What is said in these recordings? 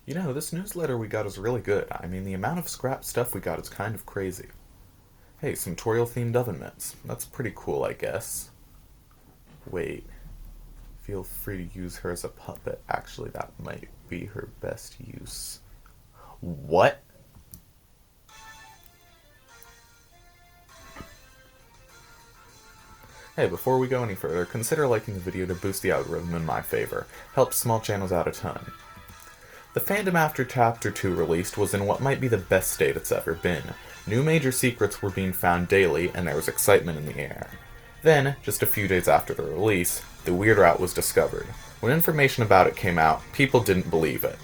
You know, this newsletter we got is really good. I mean, the amount of scrap stuff we got is kind of crazy. Hey, some Toriel-themed oven mitts. That's pretty cool, I guess. Wait. Feel free to use her as a puppet. Actually, that might be her best use. What? Hey, before we go any further, consider liking the video to boost the algorithm in my favor. Helps small channels out a ton. The fandom after Chapter 2 released was in what might be the best state it's ever been. New major secrets were being found daily, and there was excitement in the air. Then, just a few days after the release, the Weird Route was discovered. When information about it came out, people didn't believe it.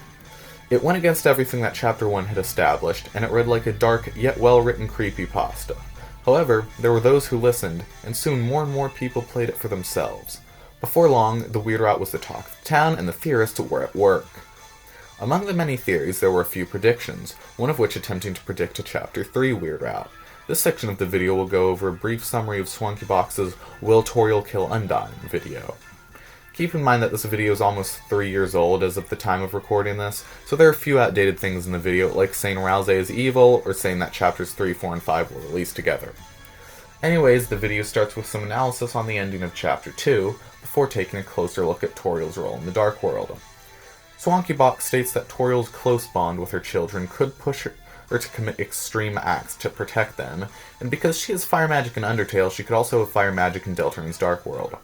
It went against everything that Chapter 1 had established, and it read like a dark, yet well-written creepypasta. However, there were those who listened, and soon more and more people played it for themselves. Before long, the Weird Route was the talk of the town, and the theorists were at work. Among the many theories, there were a few predictions, one of which attempting to predict a Chapter 3 Weird Route. This section of the video will go over a brief summary of SwankyBox's Will Toriel Kill Undyne video. Keep in mind that this video is almost 3 years old as of the time of recording this, so there are a few outdated things in the video, like saying Rousey is evil, or saying that Chapters 3, 4, and 5 were released together. Anyways, the video starts with some analysis on the ending of Chapter 2, before taking a closer look at Toriel's role in the Dark World. SwankyBox states that Toriel's close bond with her children could push her to commit extreme acts to protect them, and because she has fire magic in Undertale, she could also have fire magic in Deltarune's Dark World.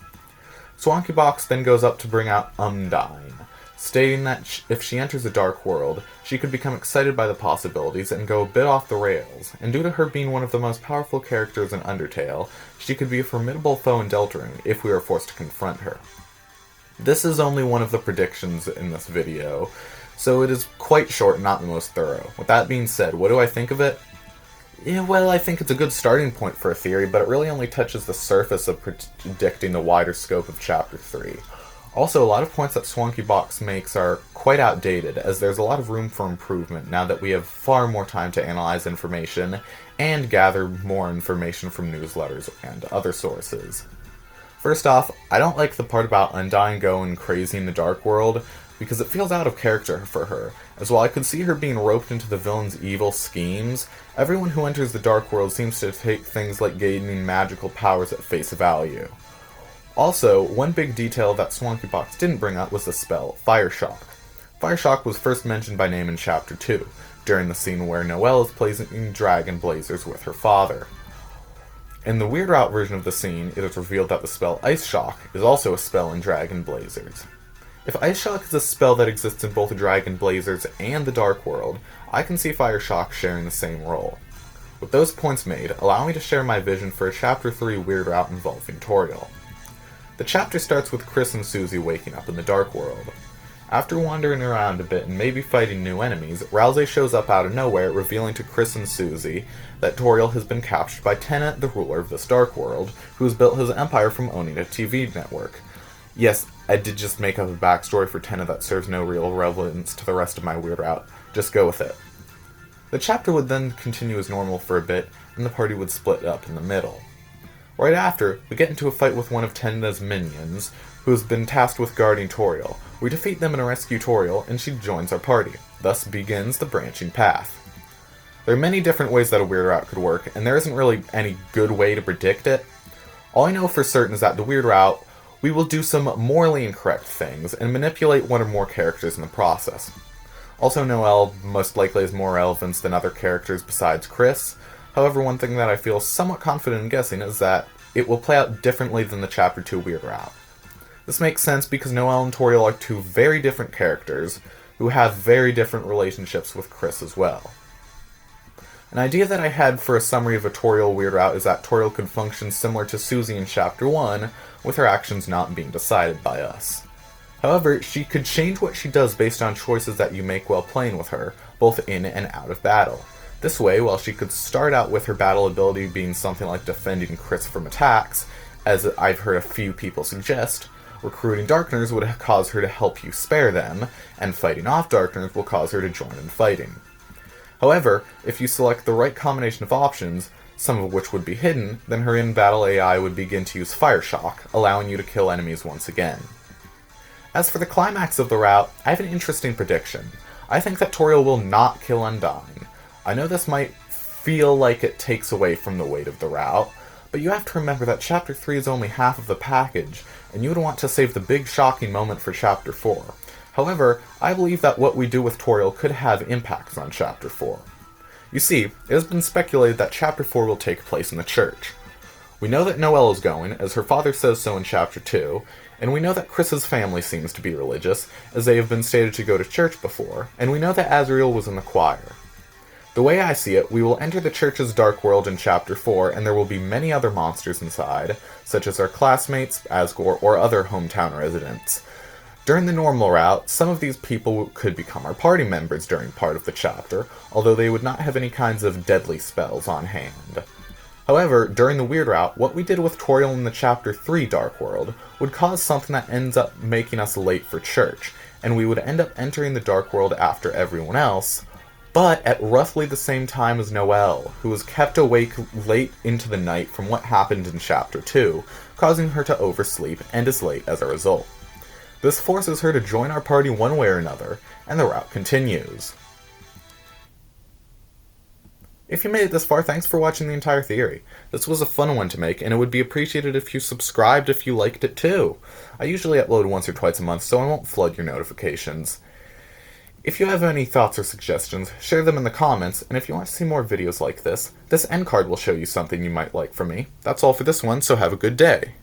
SwankyBox then goes up to bring out Undyne, stating that if she enters the Dark World, she could become excited by the possibilities and go a bit off the rails, and due to her being one of the most powerful characters in Undertale, she could be a formidable foe in Deltarune if we are forced to confront her. This is only one of the predictions in this video, so it is quite short and not the most thorough. With that being said, what do I think of it? Yeah, well, I think it's a good starting point for a theory, but it really only touches the surface of predicting the wider scope of Chapter 3. Also, a lot of points that SwankyBox makes are quite outdated, as there's a lot of room for improvement now that we have far more time to analyze information and gather more information from newsletters and other sources. First off, I don't like the part about Undyne going crazy in the Dark World, because it feels out of character for her, as while I could see her being roped into the villain's evil schemes, everyone who enters the Dark World seems to take things like gaining magical powers at face value. Also, one big detail that SwankyBox didn't bring up was the spell Fire Shock. Fire Shock was first mentioned by name in Chapter 2, during the scene where Noelle is placing dragon blazers with her father. In the Weird Route version of the scene, it is revealed that the spell Ice Shock is also a spell in Dragon Blazers. If Ice Shock is a spell that exists in both Dragon Blazers and the Dark World, I can see Fire Shock sharing the same role. With those points made, allow me to share my vision for a Chapter 3 Weird Route involving Toriel. The chapter starts with Chris and Susie waking up in the Dark World. After wandering around a bit and maybe fighting new enemies, Rousey shows up out of nowhere, revealing to Chris and Susie that Toriel has been captured by Tenet, the ruler of this Dark World, who has built his empire from owning a TV network. Yes, I did just make up a backstory for Tenet that serves no real relevance to the rest of my Weird Route. Just go with it. The chapter would then continue as normal for a bit, and the party would split up in the middle. Right after, we get into a fight with one of Tenda's minions, who has been tasked with guarding Toriel. We defeat them and rescue Toriel, and she joins our party. Thus begins the branching path. There are many different ways that a Weird Route could work, and there isn't really any good way to predict it. All I know for certain is that the Weird Route, we will do some morally incorrect things, and manipulate one or more characters in the process. Also, Noelle most likely has more relevance than other characters besides Chris. However, one thing that I feel somewhat confident in guessing is that it will play out differently than the Chapter 2 Weird Route. This makes sense because Noelle and Toriel are two very different characters who have very different relationships with Chris as well. An idea that I had for a summary of a Toriel Weird Route is that Toriel could function similar to Susie in Chapter 1, with her actions not being decided by us. However, she could change what she does based on choices that you make while playing with her, both in and out of battle. This way, while she could start out with her battle ability being something like defending Chris from attacks, as I've heard a few people suggest, recruiting Darkners would cause her to help you spare them, and fighting off Darkners will cause her to join in fighting. However, if you select the right combination of options, some of which would be hidden, then her in-battle AI would begin to use Fire Shock, allowing you to kill enemies once again. As for the climax of the route, I have an interesting prediction. I think that Toriel will not kill Undyne. I know this might feel like it takes away from the weight of the route, but you have to remember that Chapter 3 is only half of the package, and you would want to save the big shocking moment for Chapter 4. However, I believe that what we do with Toriel could have impacts on Chapter 4. You see, it has been speculated that Chapter 4 will take place in the church. We know that Noelle is going, as her father says so in Chapter 2, and we know that Chris's family seems to be religious, as they have been stated to go to church before, and we know that Azriel was in the choir. The way I see it, we will enter the church's dark world in Chapter 4, and there will be many other monsters inside, such as our classmates, Asgore, or other hometown residents. During the normal route, some of these people could become our party members during part of the chapter, although they would not have any kinds of deadly spells on hand. However, during the weird route, what we did with Toriel in the Chapter 3 Dark World would cause something that ends up making us late for church, and we would end up entering the Dark World after everyone else, but at roughly the same time as Noelle, who was kept awake late into the night from what happened in Chapter 2, causing her to oversleep and is late as a result. This forces her to join our party one way or another, and the route continues. If you made it this far, thanks for watching the entire theory. This was a fun one to make, and it would be appreciated if you subscribed if you liked it too. I usually upload once or twice a month, so I won't flood your notifications. If you have any thoughts or suggestions, share them in the comments, and if you want to see more videos like this end card will show you something you might like from me. That's all for this one, so have a good day.